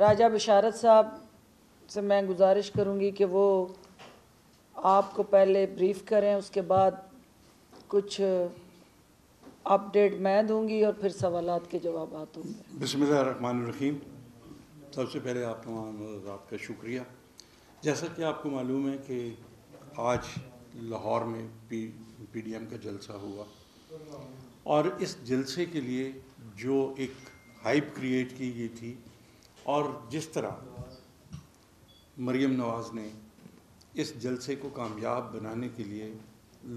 राजा बिशारत साहब से मैं गुजारिश करूंगी कि वो आपको पहले ब्रीफ करें, उसके बाद कुछ अपडेट मैं दूंगी और फिर सवालात के जवाब होंगे। बिस्मिल्लाहिर्रहमानिर्रहीम। सबसे पहले आप तमाम हज़रात का शुक्रिया। जैसा कि आपको मालूम है कि आज लाहौर में PDM का जलसा हुआ और इस जलसे के लिए जो एक हाइप क्रिएट की गई थी और जिस तरह मरियम नवाज़ ने इस जलसे को कामयाब बनाने के लिए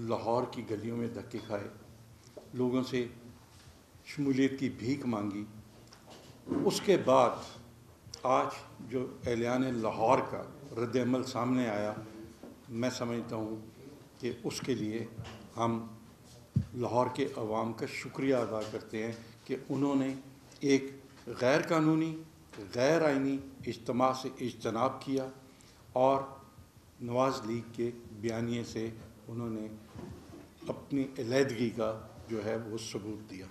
लाहौर की गलियों में धक्के खाए, लोगों से शमूलियत की भीख मांगी, उसके बाद आज जो ऐलान लाहौर का रद्द-ए-अमल सामने आया, मैं समझता हूँ कि उसके लिए हम लाहौर के अवाम का शुक्रिया अदा करते हैं कि उन्होंने एक गैर कानूनी गैर आइनी इज्तिमा से इज्तनाब किया और नवाज़ लीग के बयानिए से उन्होंने अपनी अलहदगी का जो है वो सबूत दिया।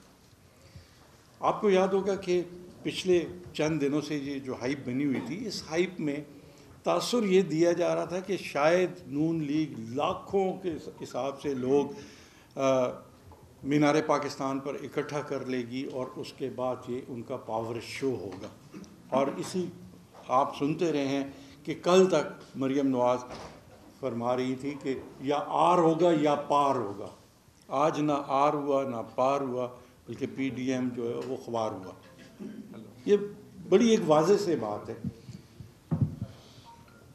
आपको याद होगा कि पिछले चंद दिनों से ये जो हाइप बनी हुई थी, इस हाइप में तासुर ये दिया जा रहा था कि शायद नून लीग लाखों के हिसाब से लोग मीनार पाकिस्तान पर इकट्ठा कर लेगी और उसके बाद ये उनका पावर शो होगा। और इसी आप सुनते रहे हैं कि कल तक मरियम नवाज़ फरमा रही थी कि या आर होगा या पार होगा। आज ना आर हुआ ना पार हुआ, बल्कि PDM जो है वो ख्वार हुआ। ये बड़ी एक वाज़े से बात है।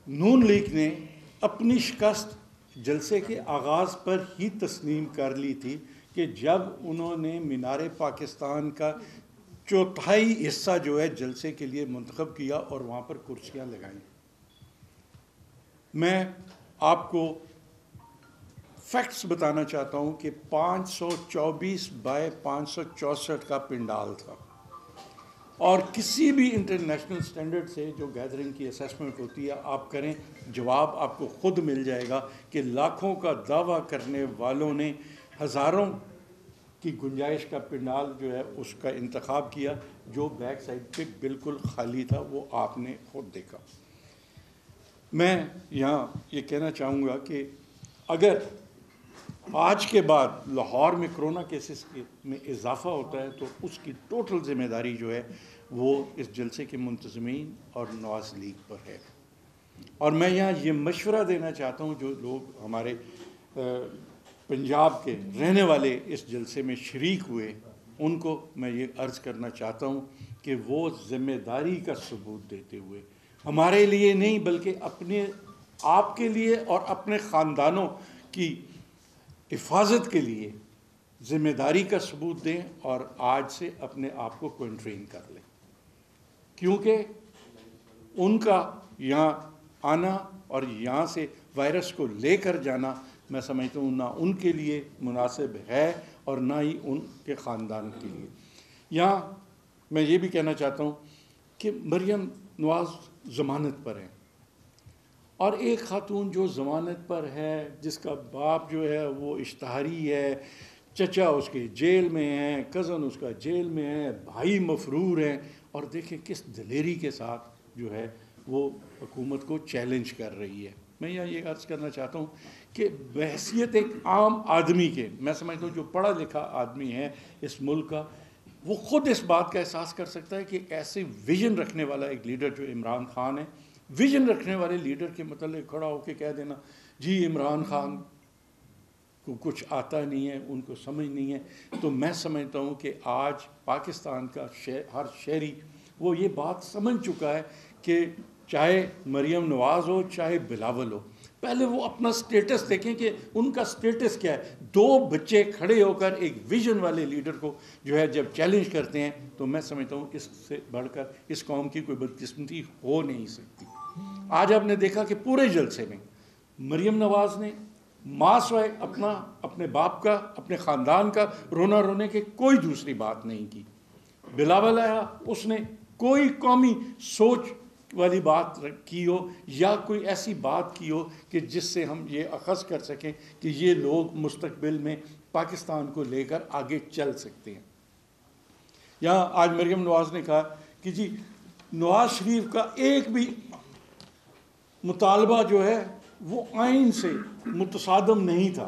नून लीग ने अपनी शिकस्त जलसे के आगाज़ पर ही तस्लीम कर ली थी कि जब उन्होंने मीनार पाकिस्तान का चौथाई हिस्सा जो है जलसे के लिए मुंतखब किया और वहाँ पर कुर्सियाँ लगाई। मैं आपको फैक्ट्स बताना चाहता हूँ कि 524 बाय 564 का पिंडाल था और किसी भी इंटरनेशनल स्टैंडर्ड से जो गैदरिंग की असेसमेंट होती है आप करें, जवाब आपको खुद मिल जाएगा कि लाखों का दावा करने वालों ने हज़ारों की गुंजाइश का पिंडाल जो है उसका इंतखाब किया, जो बैक साइड पे बिल्कुल खाली था, वो आपने खुद देखा। मैं यहाँ ये कहना चाहूँगा कि अगर आज के बाद लाहौर में कोरोना केसेस में इजाफ़ा होता है तो उसकी टोटल ज़िम्मेदारी जो है वो इस जलसे के मुंतज़मीन और नवाज़ लीग पर है। और मैं यहाँ ये मशवरा देना चाहता हूँ जो लोग हमारे पंजाब के रहने वाले इस जलसे में शरीक हुए, उनको मैं ये अर्ज़ करना चाहता हूँ कि वो ज़िम्मेदारी का सबूत देते हुए हमारे लिए नहीं बल्कि अपने आप के लिए और अपने ख़ानदानों की हिफाजत के लिए ज़िम्मेदारी का सबूत दें और आज से अपने आप को क्वारंटाइन कर लें, क्योंकि उनका यहाँ आना और यहाँ से वायरस को लेकर जाना मैं समझता हूँ ना उनके लिए मुनासिब है और ना ही उनके ख़ानदान के लिए। यहाँ मैं ये भी कहना चाहता हूँ कि मरियम नवाज़ ज़मानत पर है और एक खातून जो ज़मानत पर है, जिसका बाप जो है वो इश्तहारी है, चचा उसके जेल में हैं, कज़न उसका जेल में है, भाई मफरूर हैं, और देखें किस दलेरी के साथ जो है वो हुकूमत को चैलेंज कर रही है। मैं यहाँ ये अर्ज़ करना चाहता हूँ कि बहैसियत एक आम आदमी के, मैं समझता हूँ जो पढ़ा लिखा आदमी है इस मुल्क का, वो ख़ुद इस बात का एहसास कर सकता है कि ऐसे विजन रखने वाला एक लीडर जो इमरान खान है, विजन रखने वाले लीडर के मतलब खड़ा होकर कह देना जी इमरान खान को कुछ आता नहीं है, उनको समझ नहीं है, तो मैं समझता हूँ कि आज पाकिस्तान का हर शहरी वो ये बात समझ चुका है कि चाहे मरियम नवाज़ हो चाहे बिलावल हो, पहले वो अपना स्टेटस देखें कि उनका स्टेटस क्या है। दो बच्चे खड़े होकर एक विजन वाले लीडर को जो है जब चैलेंज करते हैं तो मैं समझता हूँ इससे बढ़कर इस कौम की कोई बदकिस्मती हो नहीं सकती। आज आपने देखा कि पूरे जलसे में मरियम नवाज़ ने मासवाए अपना, अपने बाप का, अपने ख़ानदान का रोना रोने के कोई दूसरी बात नहीं की। बिलावल आया, उसने कोई कौमी सोच वाली बात की हो या कोई ऐसी बात की हो कि जिससे हम ये अखज़ कर सकें कि ये लोग मुस्तकबिल में पाकिस्तान को लेकर आगे चल सकते हैं। यहाँ आज मरियम नवाज़ ने कहा कि जी नवाज शरीफ का एक भी मुतालबा जो है वो आइन से मुतसादम नहीं था।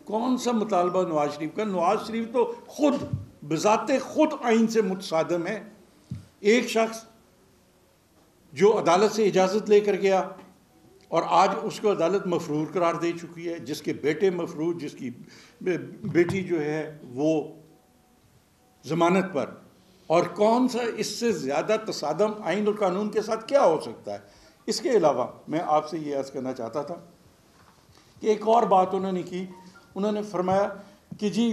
कौन सा मुतालबा नवाज शरीफ का? नवाज शरीफ तो खुद बजाते खुद आइन से मुतसादम है। एक शख्स जो अदालत से इजाज़त लेकर गया और आज उसको अदालत मफरूर करार दे चुकी है, जिसके बेटे मफरूर, जिसकी बेटी जो है वो ज़मानत पर, और कौन सा इससे ज़्यादा तसादम आइन और कानून के साथ क्या हो सकता है? इसके अलावा मैं आपसे ये अर्ज़ करना चाहता था कि एक और बात उन्होंने की। उन्होंने फरमाया कि जी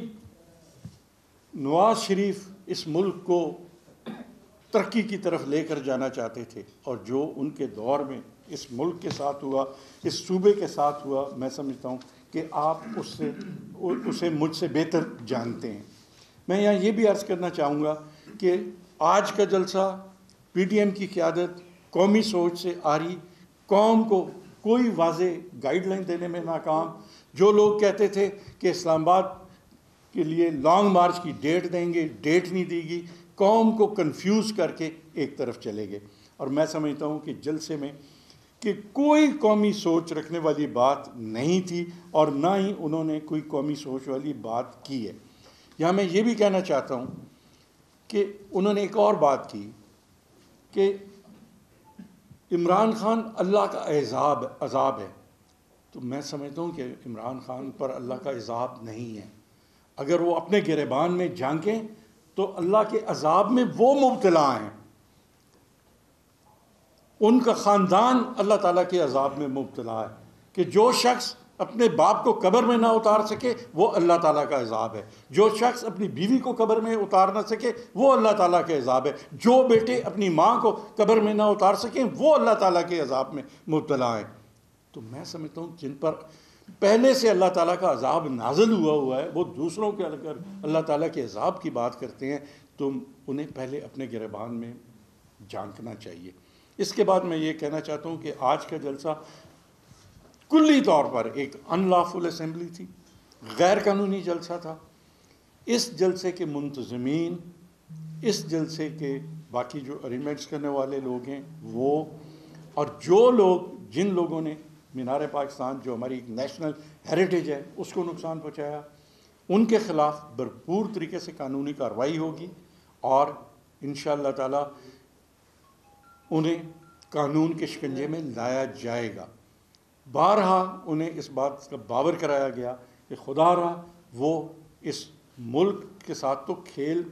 नवाज शरीफ इस मुल्क को तरक्की की तरफ लेकर जाना चाहते थे, और जो उनके दौर में इस मुल्क के साथ हुआ, इस सूबे के साथ हुआ, मैं समझता हूँ कि आप उसे मुझसे बेहतर जानते हैं। मैं यहाँ ये भी अर्ज़ करना चाहूँगा कि आज का जलसा PTM की क़यादत कौमी सोच से आ रही, कौम को कोई वाज़े गाइडलाइन देने में नाकाम। जो लोग कहते थे कि इस्लामाबाद के लिए लॉन्ग मार्च की डेट देंगे, डेट नहीं देगी, कौम को कंफ्यूज करके एक तरफ चले गए। और मैं समझता हूँ कि जलसे में कि कोई कौमी सोच रखने वाली बात नहीं थी, और ना ही उन्होंने कोई कौमी सोच वाली बात की है। यहाँ मैं ये भी कहना चाहता हूँ कि उन्होंने एक और बात की कि इमरान खान अल्लाह का अज़ाब है। तो मैं समझता हूँ कि इमरान खान पर अल्लाह का अज़ाब नहीं है। अगर वो अपने गिरबान में झांकें तो अल्लाह के अज़ाब में वो मुब्तला हैं, उनका ख़ानदान अल्लाह ताला के अज़ाब में मुब्तला है। कि जो शख्स अपने बाप को कब्र में ना उतार सके वो अल्लाह ताला का अज़ाब है, जो शख्स अपनी बीवी को कब्र में उतार ना सके वो अल्लाह ताला के अज़ाब है, जो बेटे अपनी माँ को कब्र में ना उतार सकें वो अल्लाह ताला के अज़ाब में मुब्तला हैं। तो मैं समझता हूँ जिन पर पहले से अल्लाह ताला का अज़ाब नाज़िल हुआ है, वो दूसरों के अगर अल्लाह ताला के अज़ाब की बात करते हैं तो उन्हें पहले अपने गिरबान में झांकना चाहिए। इसके बाद मैं ये कहना चाहता हूँ कि आज का जलसा कुल्ली तौर पर एक अनलॉफुल असेंबली थी, गैर कानूनी जलसा था। इस जलसे के मुंतज़मीन, इस जलसे के बाकी जो अरेंजमेंट्स करने वाले लोग हैं वो, और जो लोग जिन लोगों ने मीनार पाकिस्तान जो हमारी एक नेशनल हेरिटेज है उसको नुकसान पहुँचाया, उनके ख़िलाफ़ भरपूर तरीके से कानूनी कार्रवाई होगी और इंशाअल्लाह ताला उन्हें कानून के शिकंजे में लाया जाएगा। बारहा उन्हें इस बात का बावर कराया गया कि खुदारा वो इस मुल्क के साथ तो खेल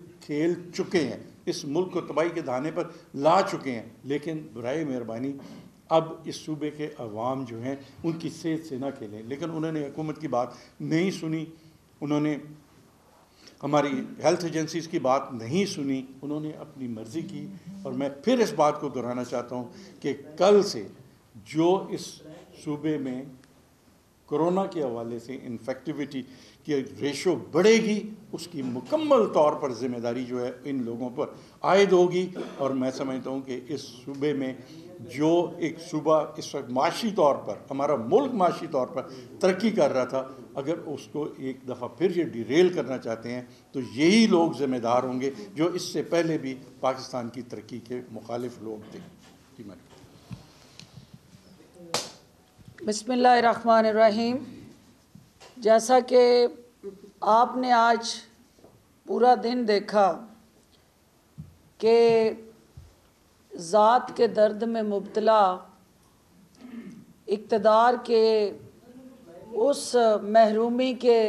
चुके हैं, इस मुल्क को तबाही के दाने पर ला चुके हैं, लेकिन बराए मेहरबानी अब इस सूबे के अवाम जो हैं उनकी सेहत से ना खेलें। लेकिन उन्होंने हुकूमत की बात नहीं सुनी, उन्होंने हमारी हेल्थ एजेंसीज़ की बात नहीं सुनी, उन्होंने अपनी मर्ज़ी की। और मैं फिर इस बात को दोहराना चाहता हूँ कि कल से जो इस सूबे में कोरोना के हवाले से इन्फेक्टिविटी की रेशो बढ़ेगी उसकी मुकम्मल तौर पर ज़िम्मेदारी जो है इन लोगों पर आयद होगी। और मैं समझता हूँ कि इस सूबे में जो एक सूबा इस वक्त माशी तौर पर, हमारा मुल्क माशी तौर पर तरक्की कर रहा था, अगर उसको एक दफ़ा फिर ये डिरेल करना चाहते हैं तो यही लोग ज़िम्मेदार होंगे जो इससे पहले भी पाकिस्तान की तरक्की के मुखालिफ लोग थे। जी मैं बिस्मिल्लाहिर्रहमानिर्रहीम। जैसा कि आपने आज पूरा दिन देखा कि ज़ात के दर्द में मुब्तला इक़्तिदार के उस महरूमी के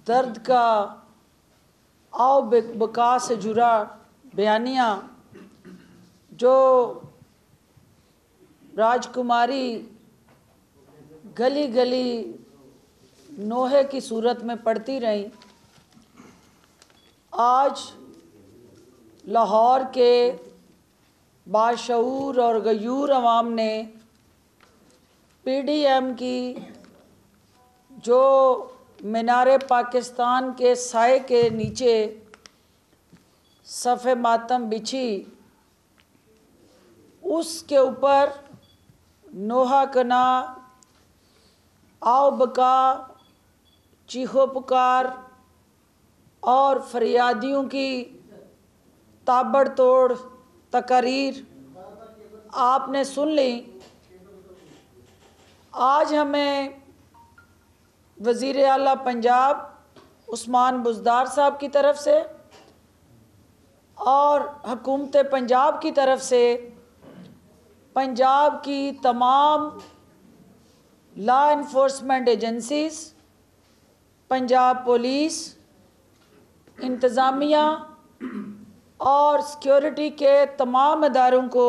दर्द का आओ बका से जुड़ा बयानिया जो राजकुमारी गली गली नोहे की सूरत में पड़ती रहीं, आज लाहौर के बाशऊर और गयूर अवाम ने PDM की जो मीनार पाकिस्तान के साए के नीचे सफ़े मातम बिछी, उसके ऊपर नोहा कना, आओ बका, चीखो पुकार और फरियादियों की ताबड़तोड़ तकारीर आपने सुन ली। आज हमें वज़ीर आला पंजाब उस्मान बुज़दार साहब की तरफ से और हुकूमत पंजाब की तरफ से पंजाब की तमाम law enforcement agencies, Punjab police, इंतज़ामिया और सिक्योरिटी के तमाम इदारों को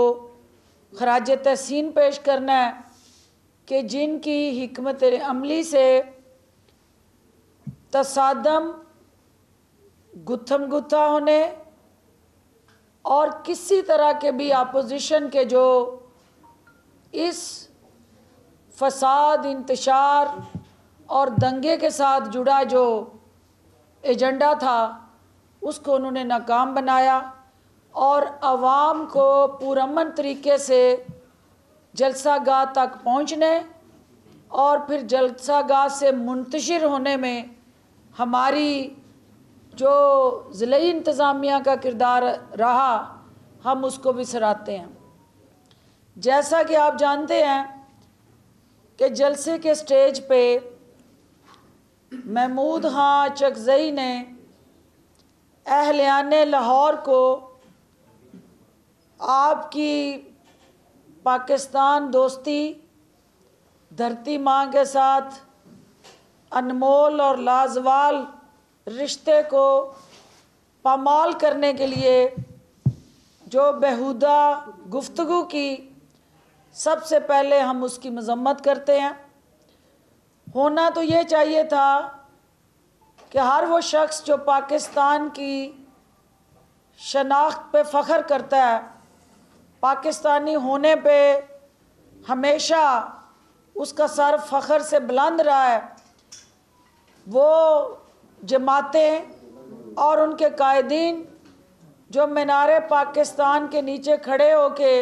खराज तहसीन पेश करना है कि जिनकी हिकमत अमली से तसादम, गुत्थम गुत्था होने और किसी तरह के भी अपोजिशन के जो इस फसाद, इंतशार और दंगे के साथ जुड़ा जो एजेंडा था उसको उन्होंने नाकाम बनाया और आवाम को पुरअमन तरीके से जलसागाह तक पहुंचने और फिर जलसागाह से मुंतशिर होने में हमारी जो ज़िले इंतज़ामिया का किरदार रहा, हम उसको भी सराहते हैं। जैसा कि आप जानते हैं कि जलसे के स्टेज पे महमूद खां चकज़ई ने अहलियाने लाहौर को आपकी पाकिस्तान दोस्ती, धरती माँ के साथ अनमोल और लाजवाल रिश्ते को पामाल करने के लिए जो बेहुदा गुफ्तगू की, सबसे पहले हम उसकी मजम्मत करते हैं। होना तो ये चाहिए था कि हर वो शख्स जो पाकिस्तान की शनाख्त पे फ़ख्र करता है, पाकिस्तानी होने पे हमेशा उसका सर फ़ख्र से बुलंद रहा है, वो जमातें और उनके कायदीन जो मीनारे पाकिस्तान के नीचे खड़े होके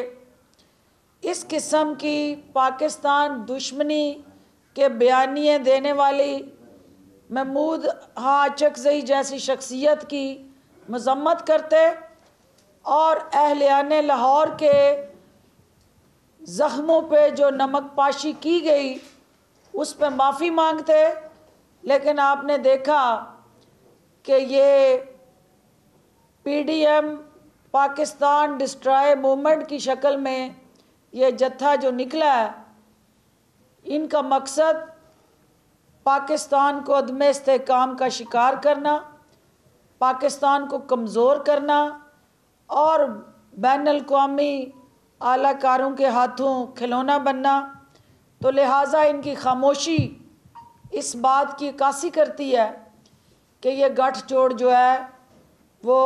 इस किस्म की पाकिस्तान दुश्मनी के बयानिए देने वाली महमूद खां चकज़ई जैसी शख्सियत की मजम्मत करते और अहलियाने लाहौर के ज़ख्मों पे जो नमक पाशी की गई उस पर माफ़ी मांगते। लेकिन आपने देखा कि ये PDM पाकिस्तान डिस्ट्रॉय मूवमेंट की शक्ल में ये जत्था जो निकला है, इनका मकसद पाकिस्तान को अदम इस्तेहकाम का शिकार करना, पाकिस्तान को कमज़ोर करना और बैनुल-अक़वामी आलाकारों के हाथों खिलौना बनना। तो लिहाजा इनकी खामोशी इस बात की अक्कासी करती है कि ये गठजोड़ जो है वो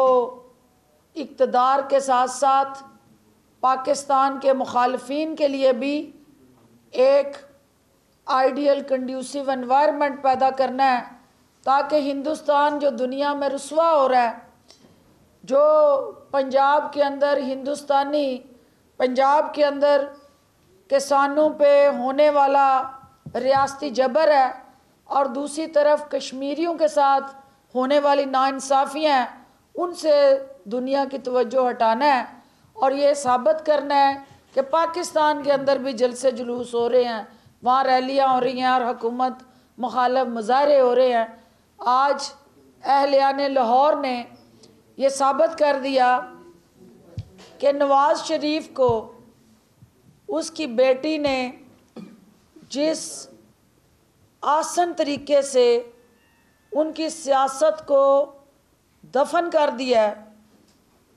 इक़्तिदार के साथ साथ पाकिस्तान के मुखालिफिन के लिए भी एक आइडियल कंड्यूसिव एनवायरनमेंट पैदा करना है, ताकि हिंदुस्तान जो दुनिया में रुसवा हो रहा है, जो पंजाब के अंदर हिंदुस्तानी, पंजाब के अंदर किसानों पे होने वाला रियासती जबर है और दूसरी तरफ कश्मीरियों के साथ होने वाली नाइंसाफ़ियाँ हैं, उनसे दुनिया की तवज्जो हटाना है और ये साबित करना है कि पाकिस्तान के अंदर भी जलसे जुलूस हो रहे हैं, वहाँ रैलियाँ हो रही हैं और हुकूमत मुखालिफ मुजाहरे हो रहे हैं। आज अहलियाने लाहौर ने ये साबित कर दिया कि नवाज़ शरीफ को उसकी बेटी ने जिस आसान तरीके से उनकी सियासत को दफन कर दिया है,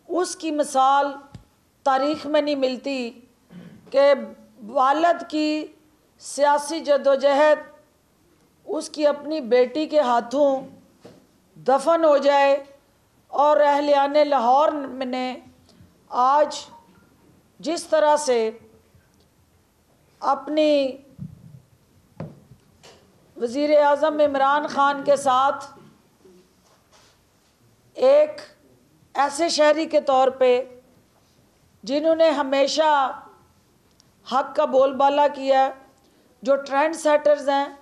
उसकी मिसाल तारीख़ में नहीं मिलती कि वालिद की सियासी जद्दोजहद उसकी अपनी बेटी के हाथों दफन हो जाए। और अहलियाने लाहौर ने आज जिस तरह से अपनी वज़ीर आज़म इमरान ख़ान के साथ एक ऐसे शहरी के तौर पे जिन्होंने हमेशा हक़ का बोलबाला किया, जो ट्रेंड सेटर्स हैं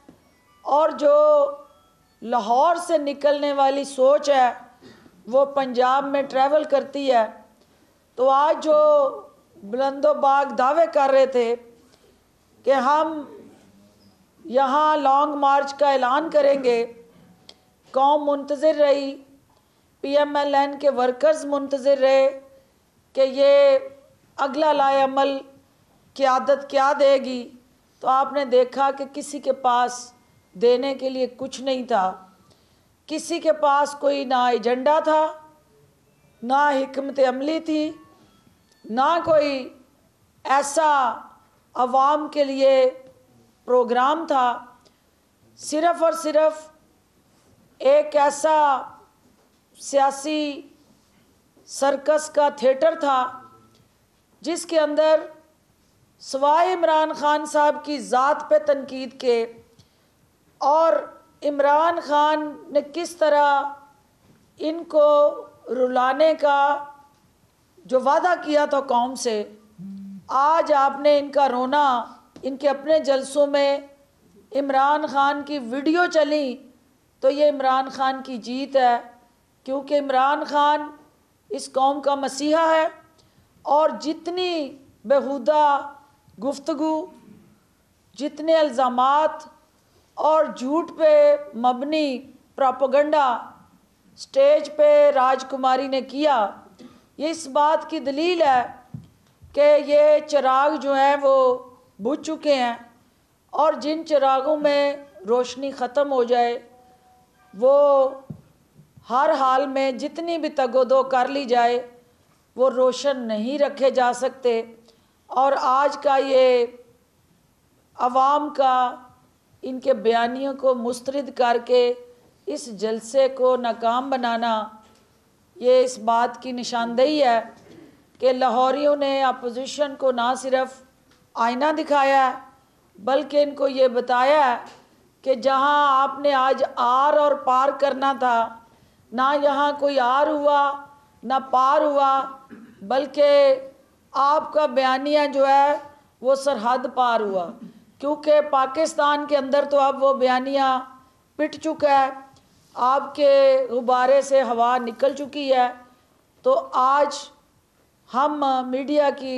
और जो लाहौर से निकलने वाली सोच है वो पंजाब में ट्रैवल करती है, तो आज जो बुलंदोबाग दावे कर रहे थे कि हम यहाँ लॉन्ग मार्च का ऐलान करेंगे, कौम मुंतज़िर रही, PMLN के वर्कर्स मुंतज़िर रहे कि ये अगला लाए अमल क़यादत क्या देगी, तो आपने देखा कि किसी के पास देने के लिए कुछ नहीं था। किसी के पास कोई ना एजेंडा था, ना हिकमत अमली थी, ना कोई ऐसा अवाम के लिए प्रोग्राम था। सिर्फ़ और सिर्फ एक ऐसा सियासी सर्कस का थिएटर था जिसके अंदर सवाए इमरान ख़ान साहब की ज़ात पे तनकीद के और इमरान ख़ान ने किस तरह इनको रुलाने का जो वादा किया था कौम से, आज आपने इनका रोना, इनके अपने जलसों में इमरान ख़ान की वीडियो चली, तो ये इमरान ख़ान की जीत है, क्योंकि इमरान ख़ान इस कौम का मसीहा है और जितनी बेहुदा गुफ्तगू, जितने इल्ज़ामात और झूठ पे मबनी प्रोपेगेंडा स्टेज पे राजकुमारी ने किया, ये इस बात की दलील है कि ये चिराग जो हैं वो बुझ चुके हैं और जिन चिरागों में रोशनी ख़त्म हो जाए वो हर हाल में जितनी भी तगोदो कर ली जाए वो रोशन नहीं रखे जा सकते। और आज का ये अवाम का इनके बयानियों को मुस्तरद करके इस जलसे को नाकाम बनाना, ये इस बात की निशानदेही है कि लाहौरियों ने अपोजिशन को ना सिर्फ आईना दिखाया है बल्कि इनको ये बताया है कि जहां आपने आज आर और पार करना था, ना यहाँ कोई आर हुआ ना पार हुआ, बल्कि आपका बयानिया जो है वो सरहद पार हुआ, क्योंकि पाकिस्तान के अंदर तो अब वो बयानिया पिट चुका है, आपके गुब्बारे से हवा निकल चुकी है। तो आज हम मीडिया की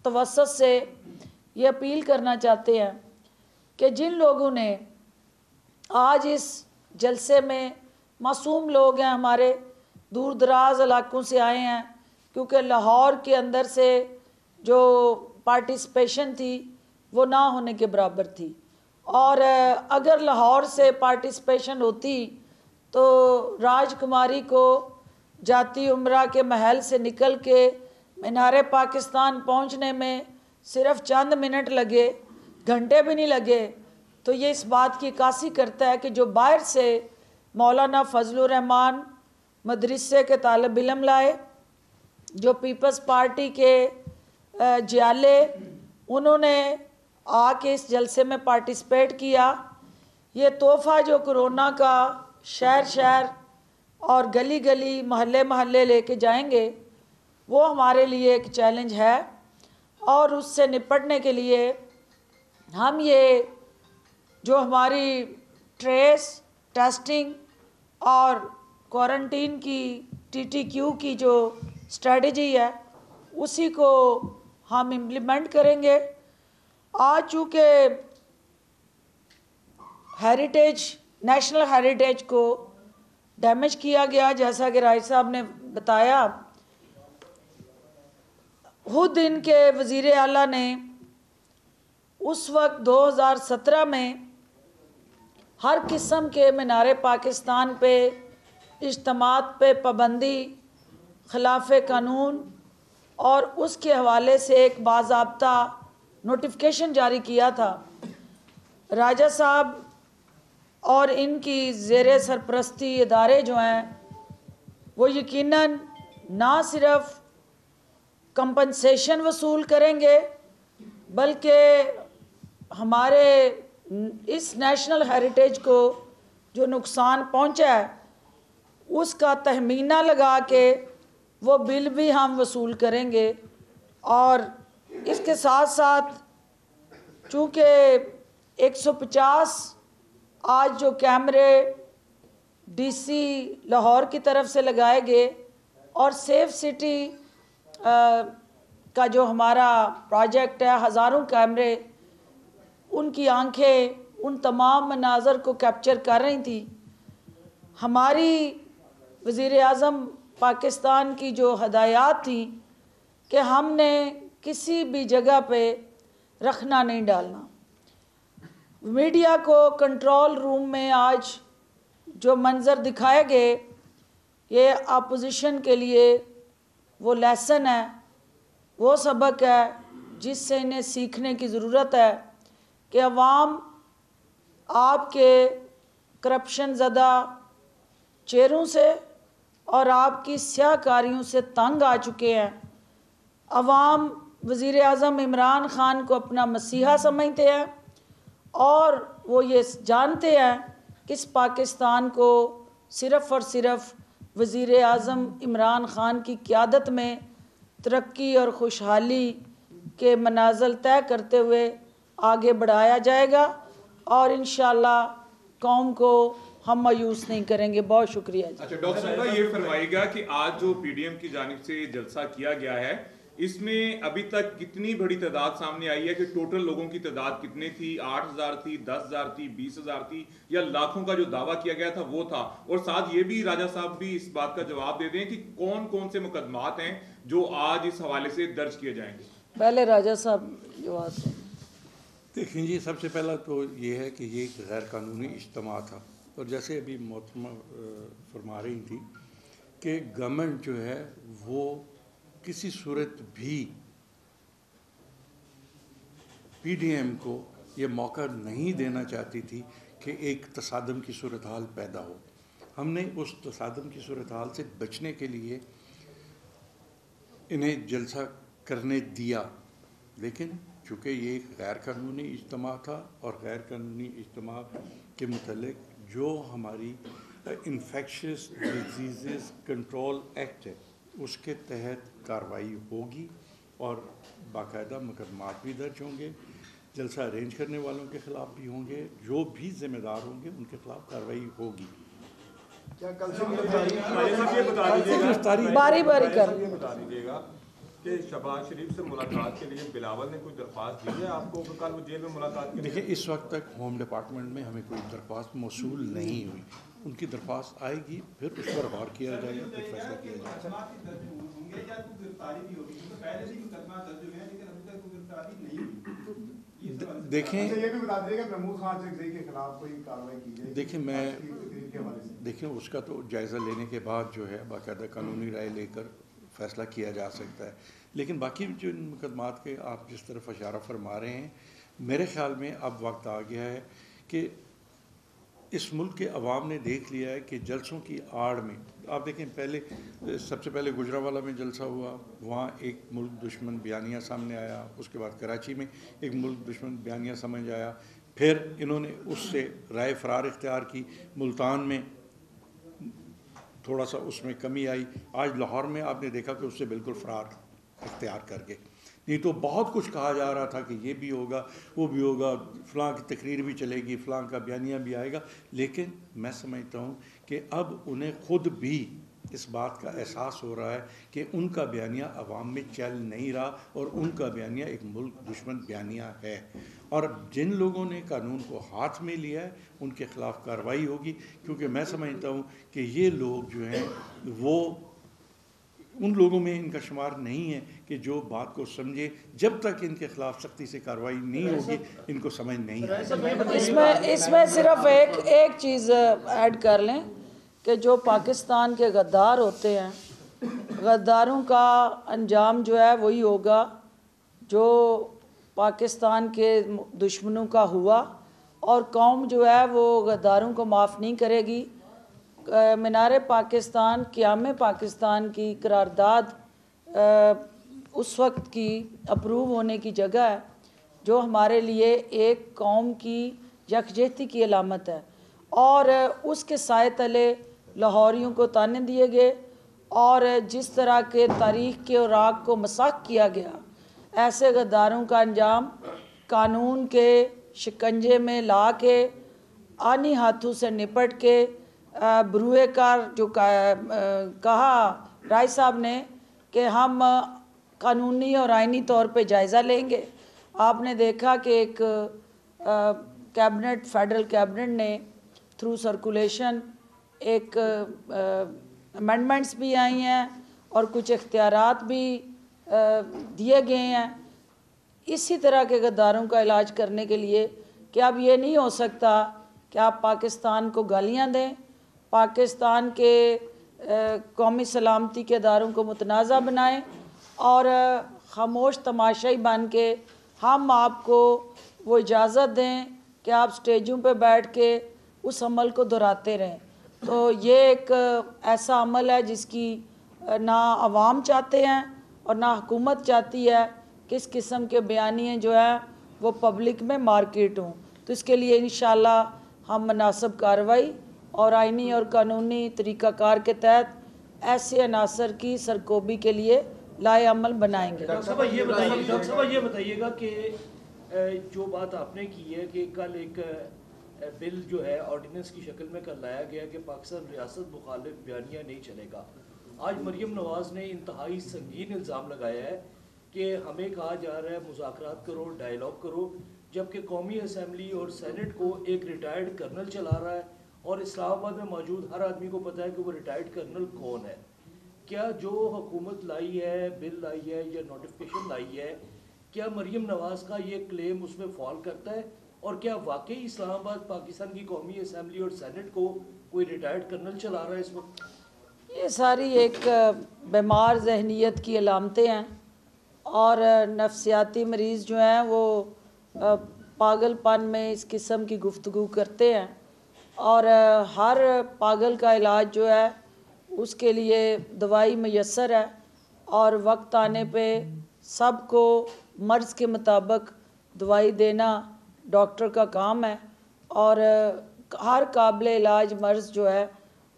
तवस्सुत से ये अपील करना चाहते हैं कि जिन लोगों ने आज इस जलसे में, मासूम लोग हैं, हमारे दूर दराज इलाकों से आए हैं, क्योंकि लाहौर के अंदर से जो पार्टिसिपेशन थी वो ना होने के बराबर थी, और अगर लाहौर से पार्टिसिपेशन होती तो राजकुमारी को जाती उम्रा के महल से निकल के मीनार पाकिस्तान पहुंचने में सिर्फ चंद मिनट लगे, घंटे भी नहीं लगे। तो ये इस बात की अक्कासी करता है कि जो बाहर से मौलाना फजलुर रहमान मदरसे के तालिब इल्म लाए, जो पीपल्स पार्टी के जियाले, उन्होंने आके इस जलसे में पार्टिसिपेट किया। ये तोहफ़ा जो कोरोना का शहर शहर और गली गली महल्ले महल्ले लेके जाएंगे, वो हमारे लिए एक चैलेंज है और उससे निपटने के लिए हम ये जो हमारी ट्रेस टेस्टिंग और क्वारंटीन की TTQ की जो स्ट्रेटजी है उसी को हम इम्प्लीमेंट करेंगे। आज चूँकि हेरिटेज, नेशनल हेरिटेज को डैमेज किया गया, जैसा कि राय साहब ने बताया, खुद इनके वज़ीर आला ने उस वक्त 2017 में हर किस्म के मीनार पाकिस्तान पे इज्तिमात पे पाबंदी, खिलाफ कानून और उसके हवाले से एक बाज़ाब्ता नोटिफिकेशन जारी किया था। राजा साहब और इनकी ज़ेर सरपरस्ती इदारे जो हैं वो यकीनन ना सिर्फ कंपनसेशन वसूल करेंगे बल्कि हमारे इस नेशनल हेरिटेज को जो नुकसान पहुंचा है उसका तहमीना लगा के वो बिल भी हम वसूल करेंगे। और इसके साथ साथ चूँकि 150 आज जो कैमरे DC लाहौर की तरफ से लगाए गए और सेफ सिटी का जो हमारा प्रोजेक्ट है, हज़ारों कैमरे, उनकी आंखें उन तमाम मनाज़र को कैप्चर कर रही थी। हमारी वज़ीर आज़म पाकिस्तान की जो हदायत थी कि हमने किसी भी जगह पे रखना नहीं डालना। मीडिया को कंट्रोल रूम में आज जो मंज़र दिखाए गए, ये अपोजिशन के लिए वो लेसन है, वो सबक है जिससे इन्हें सीखने की ज़रूरत है कि अवाम आपके करप्शन ज़दा चेहरों से और आपकी स्याहकारियों से तंग आ चुके हैं। अवाम वज़ीर आज़म इमरान ख़ान को अपना मसीहा समझते हैं और वो ये जानते हैं कि इस पाकिस्तान को सिर्फ़ और सिर्फ वज़ीर आज़म इमरान ख़ान की क़यादत में तरक्की और खुशहाली के मनाज़िल तय करते हुए आगे बढ़ाया जाएगा और इंशाअल्लाह कौम को हम मायूस नहीं करेंगे। बहुत शुक्रिया। अच्छा डॉक्टर साहब, ये फरमाइएगा कि आज जो पीडीएम की जानिब से जलसा किया गया है, इसमें अभी तक कितनी बड़ी तादाद सामने आई है कि टोटल लोगों की तादाद कितनी थी? 8,000 थी, 10,000 थी, 20,000 थी, या लाखों का जो दावा किया गया था वो था? और साथ ये भी राजा साहब भी इस बात का जवाब दे दें कि कौन कौन से मुकदमात हैं जो आज इस हवाले से दर्ज किए जाएंगे। पहले राजा साहब जवाब दें। देखिए जी, सबसे पहला तो ये है कि ये एक गैर कानूनी इज्तिमा था और जैसे अभी मोहतरमा फरमा रही थी कि गवर्नमेंट जो है वो किसी सूरत भी पीडीएम को ये मौका नहीं देना चाहती थी कि एक तसादम की सूरत हाल पैदा हो। हमने उस तसादम की सूरत हाल से बचने के लिए इन्हें जलसा करने दिया, लेकिन चूँकि ये एक गैर कानूनी इज्तिमा था और गैर कानूनी इज्तिमा के मुतल्लिक जो हमारी इन्फेक्शियस डिजीज़ कंट्रोल एक्ट है उसके तहत कार्रवाई होगी और बाकायदा मुकदमात भी दर्ज होंगे, जलसा अरेंज करने वालों के ख़िलाफ़ भी होंगे, जो भी ज़िम्मेदार होंगे उनके ख़िलाफ़ कार्रवाई होगी। क्या कल से गिरफ्तारी बारी बारी कर बता दीजिएगा कि शहबाज शरीफ से मुलाकात के लिए बिलावल ने कोई दरख्वास्त दी है आपको? कल वो जेल में मुलाकात के? देखिए, इस वक्त तक होम डिपार्टमेंट में हमें कोई दरख्वास्त मौसूल नहीं हुई। उनकी दरख्वास्त आएगी, फिर उस पर गौर किया जाएगा, फिर फैसला किया जाएगा। देखें, ये भी बता दीजिएगा महमूद खान चकजई के खिलाफ कोई कार्रवाई की जाए? देखिए उसका तो जायज़ा लेने के बाद जो है बाकायदा कानूनी राय लेकर फ़ैसला किया जा सकता है, लेकिन बाकी जो मुकदमात के आप जिस तरफ इशारा फरमा रहे हैं, मेरे ख़्याल में अब वक्त आ गया है कि इस मुल्क के अवाम ने देख लिया है कि जलसों की आड़ में, आप देखें पहले सबसे पहले गुजरांवाला में जलसा हुआ, वहाँ एक मुल्क दुश्मन बयानिया सामने आया, उसके बाद कराची में एक मुल्क दुश्मन बयानिया समझ आया, फिर इन्होंने उससे राय फरार इख्तियार की, मुल्तान में थोड़ा सा उसमें कमी आई, आज लाहौर में आपने देखा कि उससे बिल्कुल फरार इख्तियार कर गए। नहीं तो बहुत कुछ कहा जा रहा था कि ये भी होगा, वो भी होगा, फ़लाँ की तकरीर भी चलेगी, फ़लाँ का बयानिया भी आएगा, लेकिन मैं समझता हूँ कि अब उन्हें ख़ुद भी इस बात का एहसास हो रहा है कि उनका बयानिया अवाम में चल नहीं रहा और उनका बयानिया एक मुल्क दुश्मन बयानिया है, और जिन लोगों ने कानून को हाथ में लिया है उनके ख़िलाफ़ कार्रवाई होगी, क्योंकि मैं समझता हूँ कि ये लोग जो हैं वो उन लोगों में इनका शुमार नहीं है कि जो बात को समझे। जब तक इनके खिलाफ सख्ती से कार्रवाई नहीं होगी इनको समझ नहीं आएगी। इसमें सिर्फ एक चीज़ ऐड कर लें कि जो पाकिस्तान के गद्दार होते हैं, गद्दारों का अंजाम जो है वही होगा जो पाकिस्तान के दुश्मनों का हुआ, और कौम जो है वो गद्दारों को माफ़ नहीं करेगी। मीनार पाकिस्तान, क़याम पाकिस्तान की करारदाद उस वक्त की अप्रूव होने की जगह है जो हमारे लिए एक कौम की यकजहती की अलामत है, और उसके साए तले लाहौरियों को ताने दिए गए और जिस तरह के तारीख़ के औराक को मसाक किया गया, ऐसे गद्दारों का अंजाम कानून के शिकंजे में ला के आनी हाथों से निपट के बरूए कार जो कहा राय साहब ने कि हम कानूनी और आइनी तौर पे जायज़ा लेंगे। आपने देखा कि एक कैबिनेट, फेडरल कैबिनेट ने थ्रू सर्कुलेशन एक अमेंडमेंट्स भी आई हैं और कुछ इख्तियारात भी दिए गए हैं इसी तरह के गद्दारों का इलाज करने के लिए कि अब ये नहीं हो सकता कि आप पाकिस्तान को गालियाँ दें, पाकिस्तान के कौमी सलामती के इदारों को मुतनाज़ा बनाएं और खामोश तमाशाई बन के हम आपको वो इजाज़त दें कि आप स्टेजों पे बैठ के उस अमल को दोहराते रहें। तो ये एक ऐसा अमल है जिसकी ना आवाम चाहते हैं और ना हुकूमत चाहती है कि इस किस्म के बयानिए जो है वो पब्लिक में मार्केट हों। तो इसके लिए इंशाल्लाह हम मुनासिब कार्रवाई और आइनी और कानूनी तरीक़ाकार के तहत ऐसे अनासर की सरकोबी के लिए लाए अमल बनाएंगे। डॉक्टर साहब ये बताइएगा कि जो बात आपने की है कि कल एक बिल जो है ऑर्डिनेंस की शक्ल में कल लाया गया कि पाकिस्तान रियासत मुखालिफ बयानिया नहीं चलेगा। आज मरियम नवाज़ ने इंतहाई संगीन इल्ज़ाम लगाया है कि हमें कहा जा रहा है मुज़ाकरात करो, डायलॉग करो, जबकि कौमी असम्बली और सेनेट को एक रिटायर्ड कर्नल चला रहा है और इस्लामाबाद में मौजूद हर आदमी को पता है कि वो रिटायर्ड कर्नल कौन है। क्या जो हुकूमत लाई है, बिल लाई है या नोटिफिकेशन लाई है, क्या मरियम नवाज़ का ये क्लेम उसमें फॉल करता है और क्या वाकई इस्लामाबाद पाकिस्तान की कौमी असम्बली और सेनेट को कोई रिटायर्ड कर्नल चला रहा है इस वक्त? ये सारी एक बीमार जहनीत की अलामतें हैं और नफ्सियाती मरीज़ जो हैं वो पागलपन में इस किस्म की गुफ्तगू करते हैं और हर पागल का इलाज जो है उसके लिए दवाई मैसर है और वक्त आने पे सबको मर्ज़ के मुताबिक दवाई देना डॉक्टर का काम है और हर काबिल इलाज मर्ज़ जो है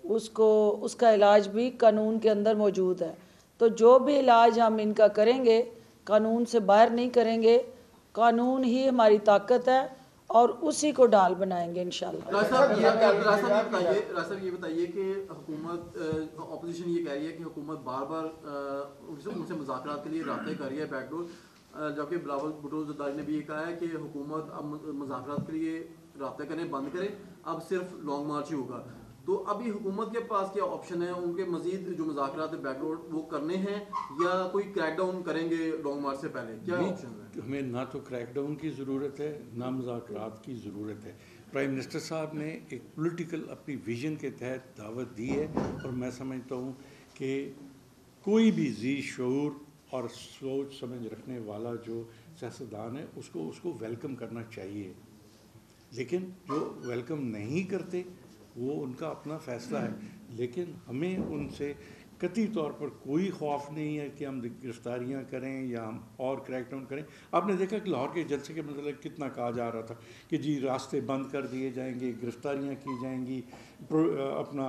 उसको उसका इलाज भी कानून के अंदर मौजूद है। तो जो भी इलाज हम इनका करेंगे कानून से बाहर नहीं करेंगे, कानून ही हमारी ताकत है और उसी को ढाल बनाएंगे इंशाल्लाह। ये बताइए कि हुकूमत, अपोजिशन ये कह रही है कि हुकूमत बार बार उनसे मुज़ाकरात के लिए राब्ते कर रही है बैकडोर, जबकि बिलावल भुट्टो ज़रदारी ने भी ये कहा है कि हुकूमत अब मुज़ाकरात के लिए राब्ते करने बंद करे, अब सिर्फ लॉन्ग मार्च ही होगा। तो अभी हुकूमत के पास क्या ऑप्शन है? उनके मजीद जो मुज़ाकरात बैकडोर वो करने हैं या कोई क्रैकडाउन करेंगे लॉन्ग मार्च से पहले? क्या ऑप्शन है? हमें ना तो क्रैकडाउन की ज़रूरत है ना मुज़ाकरात की ज़रूरत है। प्राइम मिनिस्टर साहब ने एक पॉलिटिकल अपनी विजन के तहत दावत दी है और मैं समझता हूँ कि कोई भी जी शऊर और सोच समझ रखने वाला जो सियासतदान है उसको वेलकम करना चाहिए, लेकिन जो वेलकम नहीं करते वो उनका अपना फ़ैसला है। लेकिन हमें उनसे कतई तौर पर कोई खौफ नहीं है कि हम गिरफ्तारियां करें या हम और क्रैकडाउन करें। आपने देखा कि लाहौर के जलसे के मतलब कितना कहा जा रहा था कि जी रास्ते बंद कर दिए जाएंगे, गिरफ्तारियां की जाएंगी, अपना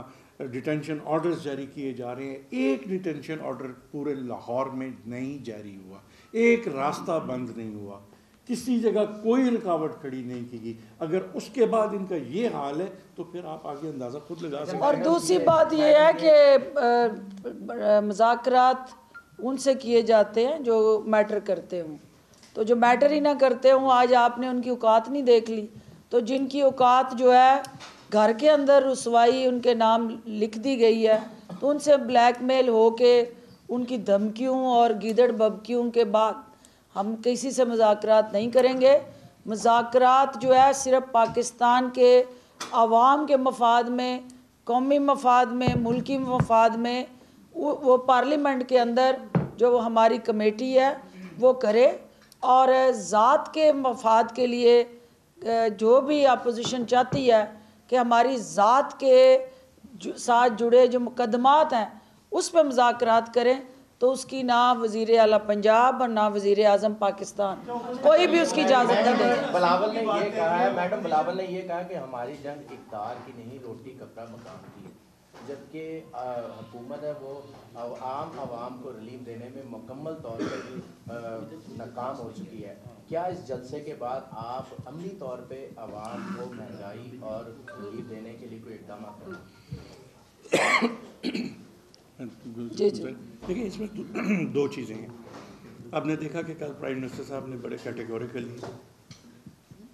डिटेंशन ऑर्डर्स जारी किए जा रहे हैं। एक डिटेंशन ऑर्डर पूरे लाहौर में नहीं जारी हुआ, एक रास्ता बंद नहीं हुआ, किसी जगह कोई रुकावट खड़ी नहीं की गई। अगर उसके बाद इनका ये हाल है तो फिर आप आगे अंदाज़ा खुद लगा सकते हैं। और दूसरी बात ये है कि मुज़ाकरात उनसे किए जाते हैं जो मैटर करते हों, तो जो मैटर ही ना करते हों, आज आपने उनकी औकात नहीं देख ली। तो जिनकी औकात जो है घर के अंदर रुसवाई उनके नाम लिख दी गई है, तो उनसे ब्लैकमेल हो के उनकी धमकियों और गीदड़ बबकियों के बाद हम किसी से मुज़ाकरात नहीं करेंगे। मुज़ाकरात जो है सिर्फ पाकिस्तान के आवाम के मफाद में, कौमी मफाद में, मुल्की मफाद में वो पार्लियामेंट के अंदर जो हमारी कमेटी है वो करे और ज़ात के मफाद के लिए जो भी अपोजिशन चाहती है कि हमारी ज़ात के साथ जुड़े जो मुकदमात हैं उस पर मुज़ाकरात करें, तो उसकी ना वज़ीर आला पंजाब और ना वज़ीर आज़म पाकिस्तान कोई भी उसकी इजाज़त नहीं देगा। बिलावल ने ये कहा है, मैडम बिलावल ने ये कहा कि हमारी जंग इक़्तिदार की नहीं, रोटी कपड़ा मकान की है, जबकि हुकूमत है वो आवाम को रिलीफ देने में मुकम्मल तौर पर नाकाम हो चुकी है। क्या इस जलसे के बाद आप अमली तौर पे आवाम को महंगाई और रिलीफ देने के लिए कोई इक़दाम करें? देखिए इसमें दो चीज़ें हैं। आपने देखा कि कल प्राइम मिनिस्टर साहब ने बड़े कैटेगोरिकली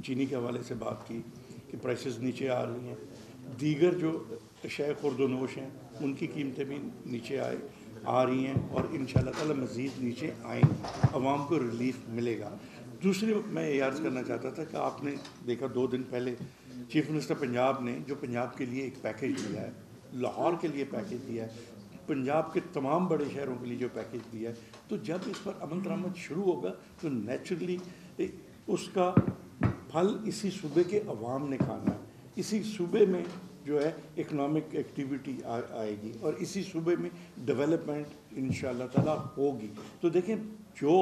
चीनी के हवाले से बात की कि प्राइसेस नीचे आ रही हैं, दीगर जो अशय खुर्दनोश हैं उनकी कीमतें भी नीचे आ रही हैं और इंशाअल्लाह ताला मज़ीद नीचे आएंगी, आवाम को रिलीफ मिलेगा। दूसरी मैं ये अर्ज़ करना चाहता था कि आपने देखा 2 दिन पहले चीफ मिनिस्टर पंजाब ने जो पंजाब के लिए एक पैकेज दिया है, लाहौर के लिए पैकेज दिया है, पंजाब के तमाम बड़े शहरों के लिए जो पैकेज दिया है, तो जब इस पर अमल दरामद शुरू होगा तो नेचुरली उसका फल इसी सूबे के अवाम ने खाना है, इसी सूबे में जो है इकनॉमिक एक्टिविटी आएगी और इसी सूबे में डेवलपमेंट इंशाअल्लाह ताला होगी। तो देखें, जो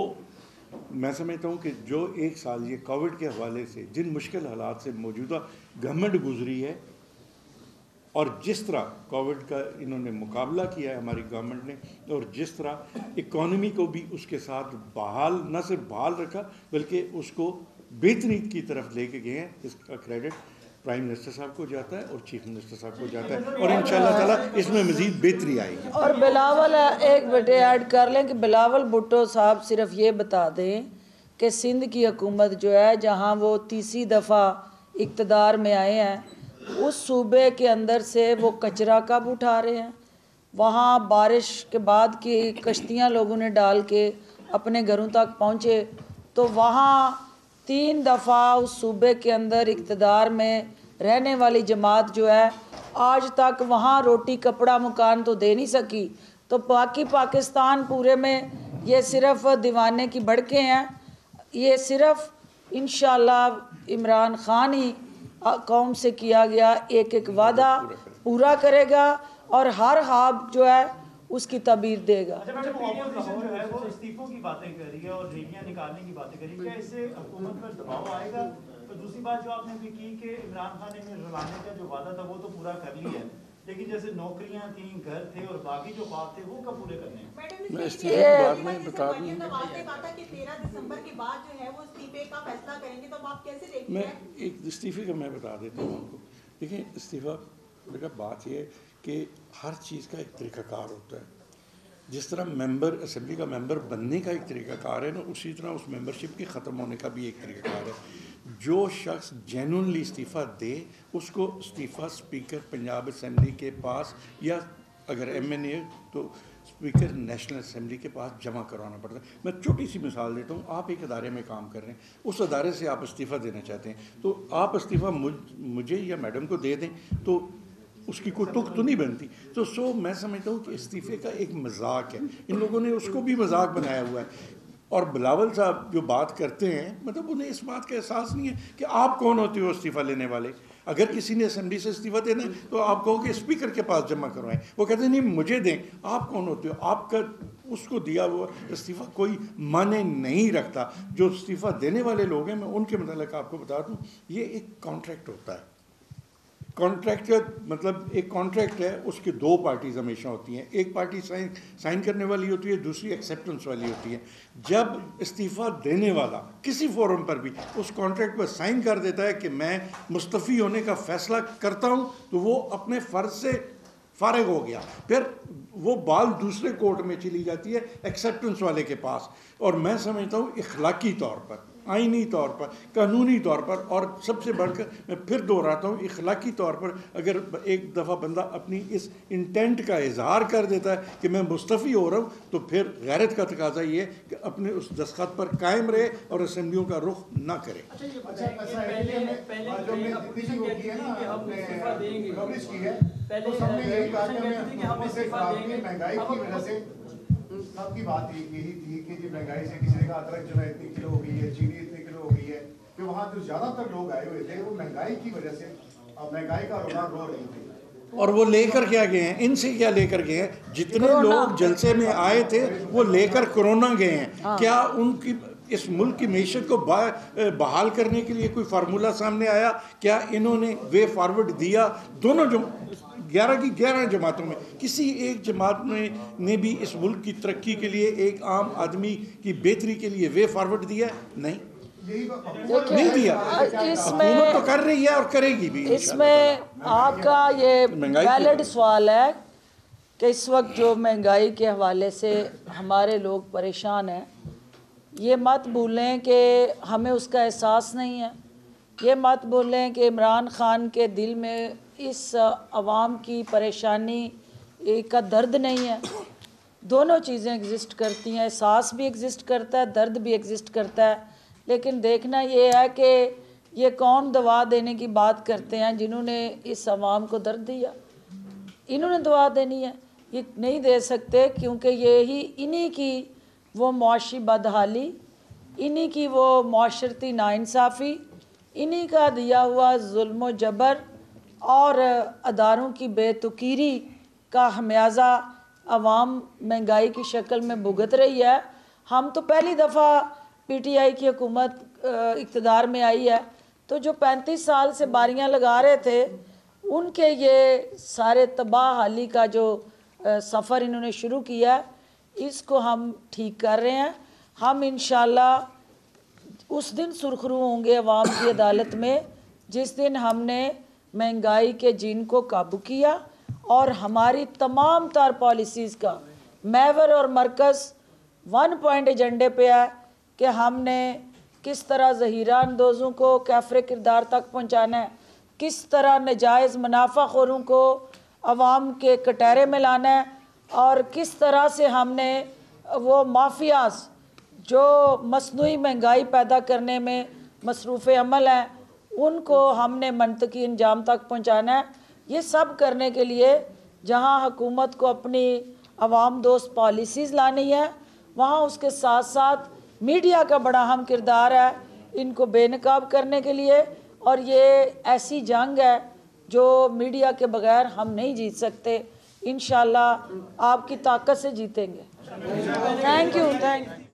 मैं समझता हूँ कि जो 1 साल ये कोविड के हवाले से जिन मुश्किल हालात से मौजूदा गवर्नमेंट गुजरी है और जिस तरह कोविड का इन्होंने मुकाबला किया है हमारी गवर्नमेंट ने, और जिस तरह इकॉनमी को भी उसके साथ बहाल न सिर्फ बहाल रखा बल्कि उसको बेहतरी की तरफ लेके गए हैं, इसका क्रेडिट प्राइम मिनिस्टर साहब को जाता है और चीफ मिनिस्टर साहब को जाता है और इंशाअल्लाह ताला इसमें मज़ीद बेहतरी आएगी। और बिलावल एक बेटे ऐड कर लें कि बिलावल भुट्टो साहब सिर्फ ये बता दें कि सिंध की हुकूमत जो है जहाँ वो तीसरी दफ़ा इक़्तिदार में आए हैं, उस सूबे के अंदर से वो कचरा कब उठा रहे हैं, वहाँ बारिश के बाद की कश्तियाँ लोगों ने डाल के अपने घरों तक पहुँचे, तो वहाँ 3 दफ़ा उस सूबे के अंदर इक़्तिदार में रहने वाली जमात जो है आज तक वहाँ रोटी कपड़ा मकान तो दे नहीं सकी। तो बाकी पाकिस्तान पूरे में ये सिर्फ दीवाने की भड़कें हैं, ये सिर्फ इंशाअल्लाह इमरान खान ही कौम से किया गया एक वादा पूरा करेगा और हर हाब जो है उसकी तबीर देगा। वो इस्तीफों की बातें कर रही है और रेलियां निकालने की बातें कर रही है, क्या इससे हुकूमत पर दबाव आएगा? तो दूसरी बात जो आपने भी की कि इमरान खान ने रुलाने का जो वादा था वो तो पूरा कर लिया है, लेकिन जैसे नौकरियां थी, घर थे और बाकी जो ख्वाब थे वो कब पूरे करने हैं? मैं इस्तीफे के बाद में बता दूं, कि 13 दिसंबर के बाद जो है वो इस्तीफे का फैसला करेंगे, तो आप कैसे देखते हैं? मैं एक इस्तीफे का मैं बता देता हूँ आपको। देखिए, इस्तीफा का बात यह है कि हर चीज़ का एक तरीक़ाकार होता है। जिस तरह मेंबर असेंबली का मेंबर बनने का एक तरीक़ाकार है ना, उसी तरह उस मेंबरशिप के ख़त्म होने का भी एक तरीक़ाकार है। जो शख्स जेन्युइनली इस्तीफ़ा दे उसको इस्तीफ़ा स्पीकर पंजाब असेंबली के पास या अगर MNA तो स्पीकर नेशनल असेंबली के पास जमा करवाना पड़ता है। मैं छोटी सी मिसाल देता हूँ, आप एक अदारे में काम कर रहे हैं, उस अदारे से आप इस्तीफ़ा देना चाहते हैं, तो आप इस्तीफ़ा मुझे या मैडम को दे दें तो उसकी कोई तुक तो नहीं बनती। तो मैं समझता हूँ कि इस्तीफ़े का एक मजाक है, इन लोगों ने उसको भी मजाक बनाया हुआ है। और बिलावल साहब जो बात करते हैं, मतलब उन्हें इस बात का एहसास नहीं है कि आप कौन होते हो इस्तीफ़ा लेने वाले। अगर किसी ने असेंबली से इस्तीफ़ा देना है तो आप कहो कि स्पीकर के पास जमा करवाएं, वो कहते हैं नहीं मुझे दें। आप कौन होते हो? आपका उसको दिया हुआ इस्तीफ़ा कोई माने नहीं रखता। जो इस्तीफ़ा देने वाले लोग हैं, मैं उनके मतलब आपको बता दूँ, ये एक कॉन्ट्रैक्ट होता है। कॉन्ट्रैक्ट का मतलब एक कॉन्ट्रैक्ट है, उसकी 2 पार्टीज़ हमेशा होती हैं। एक पार्टी साइन करने वाली होती है, दूसरी एक्सेप्टेंस वाली होती है। जब इस्तीफ़ा देने वाला किसी फोरम पर भी उस कॉन्ट्रैक्ट पर साइन कर देता है कि मैं मुस्तफ़ी होने का फ़ैसला करता हूँ, तो वो अपने फ़र्ज से फारिग हो गया। फिर वो बाल दूसरे कोर्ट में चली जाती है, एक्सेप्टेंस वाले के पास। और मैं समझता हूँ इखलाकी तौर पर, आइनी तौर पर, कानूनी तौर पर, और सबसे बढ़कर मैं फिर दोहराता हूँ इखलाकी तौर पर, अगर एक दफ़ा बंदा अपनी इस इंटेंट का इजहार कर देता है कि मैं मुस्तफ़ी हो रहा हूँ, तो फिर गैरत का तकाजा ये है कि अपने उस दस्तखत पर कायम रहे और असेंबलियों का रुख ना करे। सबकी बात यही थी कि जी महंगाई से किसी ने कहा अदरक जो है इतनी किलो हो गई है, चीनी इतनी किलो हो गई है, कि वहाँ जो ज़्यादातर लोग आए हुए थे वो महंगाई की वजह से महंगाई का रोना रो रही थी। और वो लेकर क्या गए हैं? इनसे क्या लेकर गए हैं? जितने लोग जलसे में आए थे वो लेकर कोरोना गए हैं। क्या उनकी इस मुल्क की मीशत को बहाल करने के लिए कोई फार्मूला सामने आया? क्या इन्होंने वे फॉरवर्ड दिया? दोनों जो 11 की 11 जमातों में किसी एक जमात ने भी इस मुल्क की तरक्की के लिए, एक आम आदमी की बेहतरी के लिए वे फॉरवर्ड दिया? नहीं दिया। हुकूमत तो कर रही है और करेगी भी। इसमें आपका ये वैलिड सवाल है कि इस वक्त जो महंगाई के हवाले से हमारे लोग परेशान हैं, ये मत भूलें कि हमें उसका एहसास नहीं है, ये मत भूलें कि इमरान ख़ान के दिल में इस आवाम की परेशानी का दर्द नहीं है। दोनों चीज़ें एग्जिस्ट करती हैं, एहसास भी एग्जिस्ट करता है, दर्द भी एग्जिस्ट करता है। लेकिन देखना ये है कि ये कौन दवा देने की बात करते हैं जिन्होंने इस आवाम को दर्द दिया। इन्होंने दवा देनी है, ये नहीं दे सकते, क्योंकि ये ही इन्हीं की वो मुआशी बदहाली, इन्हीं की वो माशरती नाइंसाफ़ी, इन्हीं का दिया हुआ जुल्म जबर और अदारों की बेतुकीरी का खमियाजा अवाम महंगाई की शक्ल में भुगत रही है। हम तो पहली दफ़ा PTI की हुकूमत इक़्तिदार में आई है, तो जो 35 साल से बारियां लगा रहे थे उनके ये सारे तबाह हाली का जो सफ़र इन्होंने शुरू किया है, इसको हम ठीक कर रहे हैं। हम इंशाल्लाह उस दिन सुरखरू होंगे अवाम की अदालत में जिस दिन हमने महंगाई के जिन को काबू किया और हमारी तमाम तार पॉलिसीज़ का महवर और मरकज़ 1 पॉइंट एजेंडे पे है कि हमने किस तरह ज़हीरा अंदोज़ों को कैफ़रे किरदार तक पहुँचाना है, किस तरह नजायज़ मुनाफाखोरों को अवाम के कटहरे में लाना है, और किस तरह से हमने वो माफियाज़ जो मसनूई महंगाई पैदा करने में मसरूफ़ अमल हैं उनको हमने मंतकी अंजाम तक पहुँचाना है। ये सब करने के लिए जहाँ हुकूमत को अपनी अवाम दोस्त पॉलिसीज़ लानी है, वहाँ उसके साथ साथ मीडिया का बड़ा अहम किरदार है इनको बेनकाब करने के लिए। और ये ऐसी जंग है जो मीडिया के बगैर हम नहीं जीत सकते। इंशाल्लाह आपकी ताकत से जीतेंगे। Thank you.